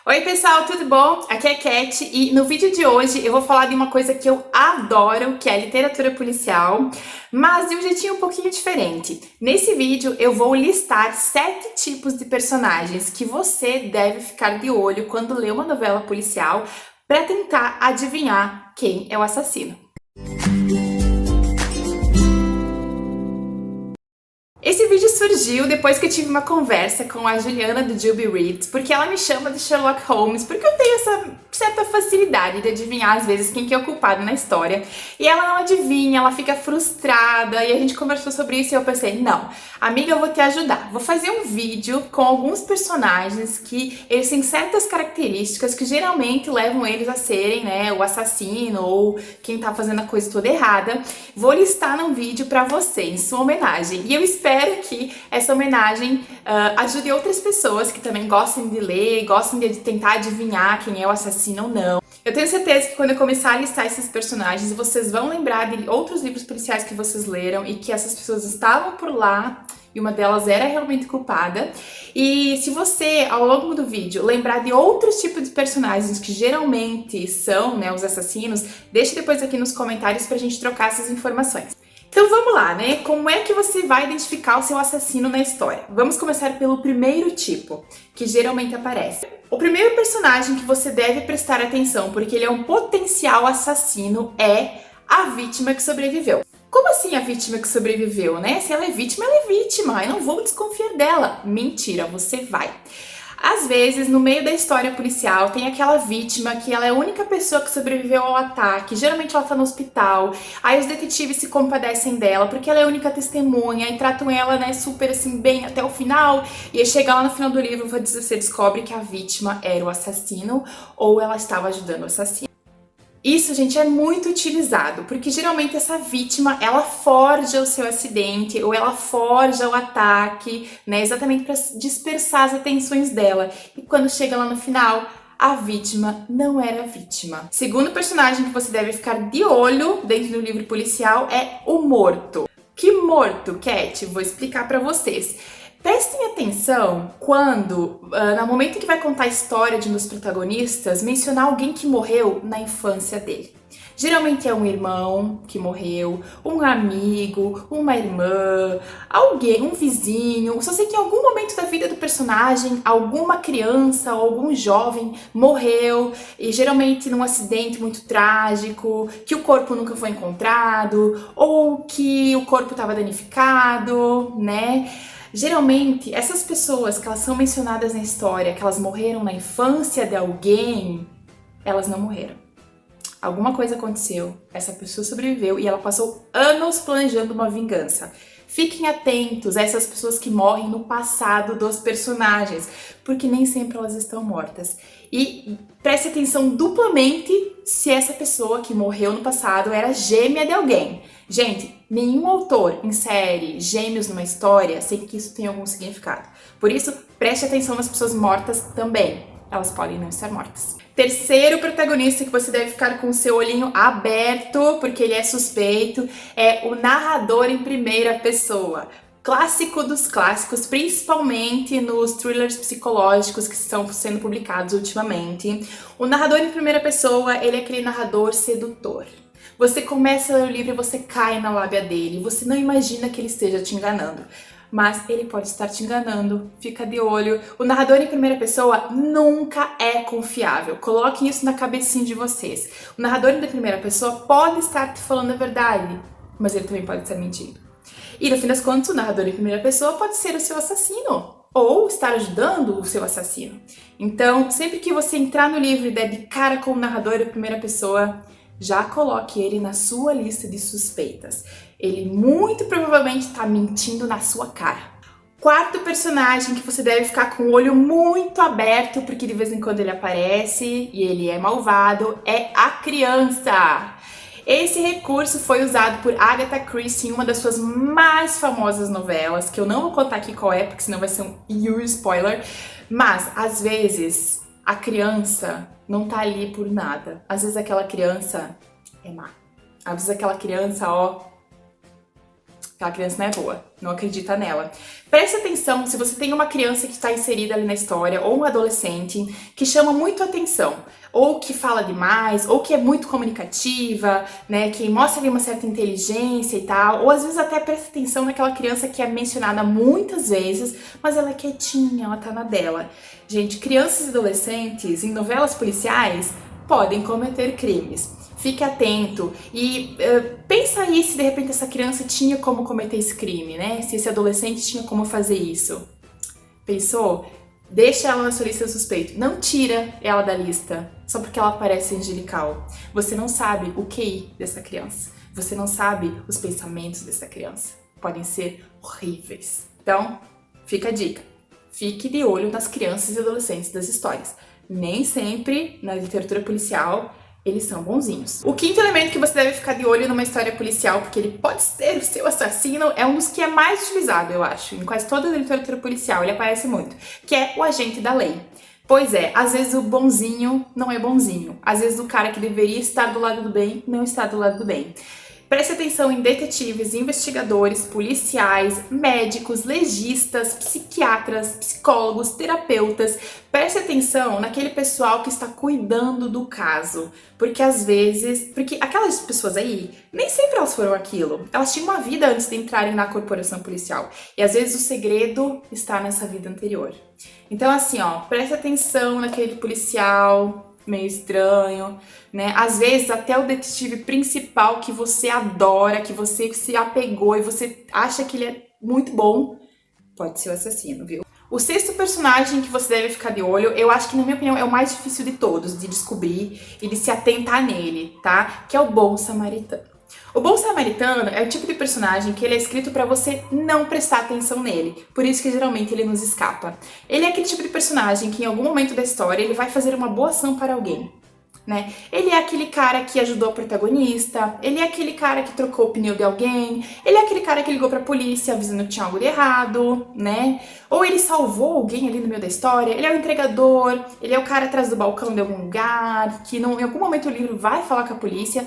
Oi pessoal, tudo bom? Aqui é a Cat e no vídeo de hoje eu vou falar de uma coisa que eu adoro, que é literatura policial, mas de um jeitinho um pouquinho diferente. Nesse vídeo eu vou listar 7 tipos de personagens que você deve ficar de olho quando lê uma novela policial para tentar adivinhar quem é o assassino. Esse vídeo surgiu depois que eu tive uma conversa com a Juliana do Juby Reads, porque ela me chama de Sherlock Holmes, porque eu tenho essa certa facilidade de adivinhar às vezes quem que é o culpado na história. E ela não adivinha, ela fica frustrada, e a gente conversou sobre isso e eu pensei, não, amiga, eu vou te ajudar. Vou fazer um vídeo com alguns personagens que eles têm certas características que geralmente levam eles a serem, né, o assassino ou quem tá fazendo a coisa toda errada. Vou listar num vídeo pra você, em sua homenagem. E eu espero que essa homenagem ajude outras pessoas que também gostem de ler, gostem de tentar adivinhar quem é o assassino ou não. Eu tenho certeza que quando eu começar a listar esses personagens, vocês vão lembrar de outros livros policiais que vocês leram e que essas pessoas estavam por lá e uma delas era realmente culpada. E se você, ao longo do vídeo, lembrar de outros tipos de personagens que geralmente são, né, os assassinos, deixe depois aqui nos comentários pra gente trocar essas informações. Então vamos lá, né? Como é que você vai identificar o seu assassino na história? Vamos começar pelo primeiro tipo, que geralmente aparece. O primeiro personagem que você deve prestar atenção, porque ele é um potencial assassino, é a vítima que sobreviveu. Como assim a vítima que sobreviveu, né? Se ela é vítima, eu não vou desconfiar dela. Mentira, você vai. Às vezes, no meio da história policial, tem aquela vítima que ela é a única pessoa que sobreviveu ao ataque. Geralmente ela tá no hospital. Aí os detetives se compadecem dela porque ela é a única testemunha e tratam ela, né, super assim, bem até o final. E aí chega lá no final do livro, você descobre que a vítima era o assassino ou ela estava ajudando o assassino. Isso, gente, é muito utilizado, porque geralmente essa vítima, ela forja o seu acidente ou ela forja o ataque, né, exatamente para dispersar as atenções dela. E quando chega lá no final, a vítima não era a vítima. Segundo personagem que você deve ficar de olho dentro do livro policial é o morto. Que morto, Cat? Vou explicar para vocês. Prestem atenção quando, no momento que vai contar a história de um dos protagonistas, mencionar alguém que morreu na infância dele. Geralmente é um irmão que morreu, um amigo, uma irmã, alguém, um vizinho. Só sei que em algum momento da vida do personagem, alguma criança ou algum jovem morreu, e geralmente num acidente muito trágico, que o corpo nunca foi encontrado, ou que o corpo estava danificado, né? Geralmente, essas pessoas que elas são mencionadas na história, que elas morreram na infância de alguém, elas não morreram. Alguma coisa aconteceu, essa pessoa sobreviveu e ela passou anos planejando uma vingança. Fiquem atentos a essas pessoas que morrem no passado dos personagens, porque nem sempre elas estão mortas. E preste atenção duplamente se essa pessoa que morreu no passado era gêmea de alguém. Gente, nenhum autor insere gêmeos numa história sem que isso tenha algum significado. Por isso, preste atenção nas pessoas mortas também. Elas podem não estar mortas. Terceiro protagonista que você deve ficar com o seu olhinho aberto, porque ele é suspeito, é o narrador em primeira pessoa. Clássico dos clássicos, principalmente nos thrillers psicológicos que estão sendo publicados ultimamente. O narrador em primeira pessoa, ele é aquele narrador sedutor. Você começa a ler o livro e você cai na lábia dele, você não imagina que ele esteja te enganando. Mas ele pode estar te enganando, fica de olho. O narrador em primeira pessoa nunca é confiável. Coloquem isso na cabecinha de vocês. O narrador em primeira pessoa pode estar te falando a verdade, mas ele também pode estar mentindo. E no fim das contas, o narrador em primeira pessoa pode ser o seu assassino ou estar ajudando o seu assassino. Então, sempre que você entrar no livro e der de cara com o narrador em primeira pessoa, já coloque ele na sua lista de suspeitas. Ele muito provavelmente está mentindo na sua cara. Quarto personagem que você deve ficar com o olho muito aberto, porque de vez em quando ele aparece e ele é malvado, é a criança. Esse recurso foi usado por Agatha Christie em uma das suas mais famosas novelas, que eu não vou contar aqui qual é, porque senão vai ser um huge spoiler, mas às vezes a criança não tá ali por nada. Às vezes aquela criança é má. Às vezes aquela criança, ó, aquela criança não é boa, não acredita nela. Preste atenção se você tem uma criança que está inserida ali na história, ou um adolescente que chama muito atenção, ou que fala demais, ou que é muito comunicativa, né, que mostra ali uma certa inteligência e tal, ou às vezes até presta atenção naquela criança que é mencionada muitas vezes, mas ela é quietinha, ela tá na dela. Gente, crianças e adolescentes em novelas policiais podem cometer crimes. Fique atento e pensa aí se de repente essa criança tinha como cometer esse crime, né? Se esse adolescente tinha como fazer isso. Pensou? Deixa ela na sua lista suspeito. Não tira ela da lista só porque ela parece angelical. Você não sabe o QI dessa criança. Você não sabe os pensamentos dessa criança. Podem ser horríveis. Então, fica a dica. Fique de olho nas crianças e adolescentes das histórias. Nem sempre na literatura policial eles são bonzinhos. O quinto elemento que você deve ficar de olho numa história policial, porque ele pode ser o seu assassino, é um dos que é mais utilizado, eu acho. Em quase toda a literatura policial ele aparece muito, que é o agente da lei. Pois é, às vezes o bonzinho não é bonzinho. Às vezes o cara que deveria estar do lado do bem não está do lado do bem. Preste atenção em detetives, investigadores, policiais, médicos, legistas, psiquiatras, psicólogos, terapeutas. Preste atenção naquele pessoal que está cuidando do caso. Porque às vezes... Porque aquelas pessoas aí, nem sempre elas foram aquilo. Elas tinham uma vida antes de entrarem na corporação policial. E às vezes o segredo está nessa vida anterior. Então assim, ó, preste atenção naquele policial meio estranho, né? Às vezes até o detetive principal que você adora, que você se apegou e você acha que ele é muito bom, pode ser o assassino, viu? O sexto personagem que você deve ficar de olho, eu acho que na minha opinião é o mais difícil de todos de descobrir e de se atentar nele, tá? Que é o bom samaritano. O bom samaritano é o tipo de personagem que ele é escrito pra você não prestar atenção nele, por isso que geralmente ele nos escapa. Ele é aquele tipo de personagem que em algum momento da história ele vai fazer uma boa ação para alguém, né? Ele é aquele cara que ajudou a protagonista, ele é aquele cara que trocou o pneu de alguém, ele é aquele cara que ligou pra polícia avisando que tinha algo de errado, né? Ou ele salvou alguém ali no meio da história, ele é o entregador, ele é o cara atrás do balcão de algum lugar, que em algum momento o livro vai falar com a polícia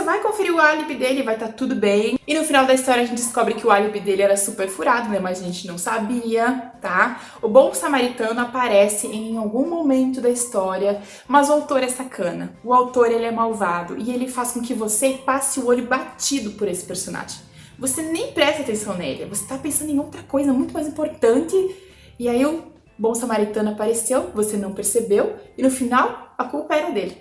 vai conferir o álibi dele, vai estar tudo bem, e no final da história a gente descobre que o álibi dele era super furado, né? Mas a gente não sabia, tá? O bom samaritano aparece em algum momento da história, mas o autor é sacana. O autor, ele é malvado e ele faz com que você passe o olho batido por esse personagem. Você nem presta atenção nele, você tá pensando em outra coisa muito mais importante e aí o bom samaritano apareceu, você não percebeu e no final a culpa era dele.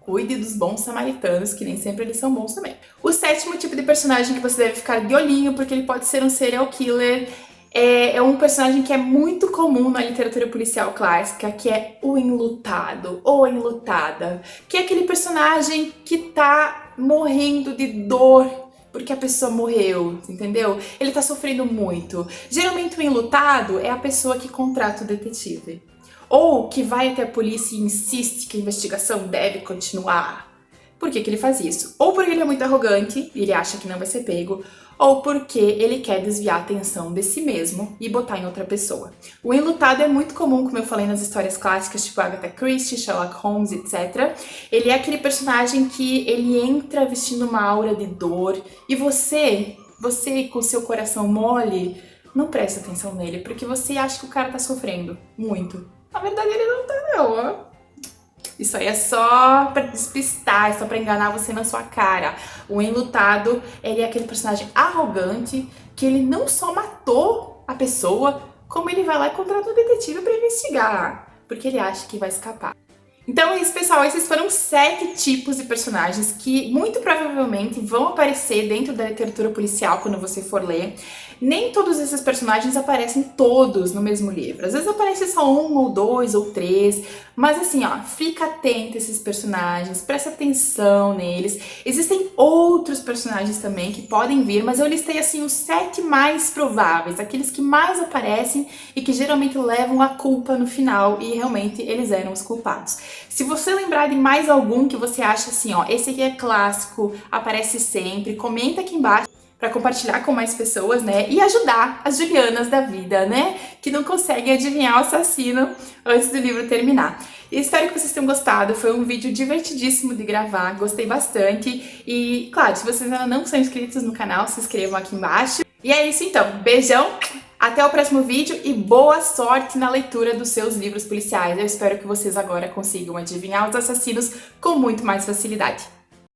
Cuide dos bons samaritanos, que nem sempre eles são bons também. O sétimo tipo de personagem que você deve ficar de olhinho, porque ele pode ser um serial killer, é um personagem que é muito comum na literatura policial clássica, que é o enlutado ou enlutada, que é aquele personagem que tá morrendo de dor porque a pessoa morreu, entendeu? Ele tá sofrendo muito. Geralmente o enlutado é a pessoa que contrata o detetive, ou que vai até a polícia e insiste que a investigação deve continuar. Por que que ele faz isso? Ou porque ele é muito arrogante e ele acha que não vai ser pego, ou porque ele quer desviar a atenção de si mesmo e botar em outra pessoa. O enlutado é muito comum, como eu falei nas histórias clássicas, tipo Agatha Christie, Sherlock Holmes, etc. Ele é aquele personagem que ele entra vestindo uma aura de dor e você com seu coração mole, não presta atenção nele, porque você acha que o cara tá sofrendo muito. Na verdade ele não tá não, ó. Isso aí é só pra despistar, é só pra enganar você na sua cara. O enlutado, ele é aquele personagem arrogante que ele não só matou a pessoa, como ele vai lá e contrata um detetive pra investigar, porque ele acha que vai escapar. Então é isso, pessoal, esses foram 7 tipos de personagens que muito provavelmente vão aparecer dentro da literatura policial quando você for ler. Nem todos esses personagens aparecem todos no mesmo livro. Às vezes aparece só 1 ou 2 ou 3, mas assim, ó, fica atento a esses personagens, presta atenção neles. Existem outros personagens também que podem vir, mas eu listei assim os 7 mais prováveis, aqueles que mais aparecem e que geralmente levam a culpa no final, e realmente eles eram os culpados. Se você lembrar de mais algum que você acha assim, ó, esse aqui é clássico, aparece sempre, comenta aqui embaixo para compartilhar com mais pessoas, né? E ajudar as Julianas da vida, né? Que não conseguem adivinhar o assassino antes do livro terminar. E espero que vocês tenham gostado. Foi um vídeo divertidíssimo de gravar, gostei bastante. E, claro, se vocês ainda não são inscritos no canal, se inscrevam aqui embaixo. E é isso então, beijão, até o próximo vídeo e boa sorte na leitura dos seus livros policiais. Eu espero que vocês agora consigam adivinhar os assassinos com muito mais facilidade.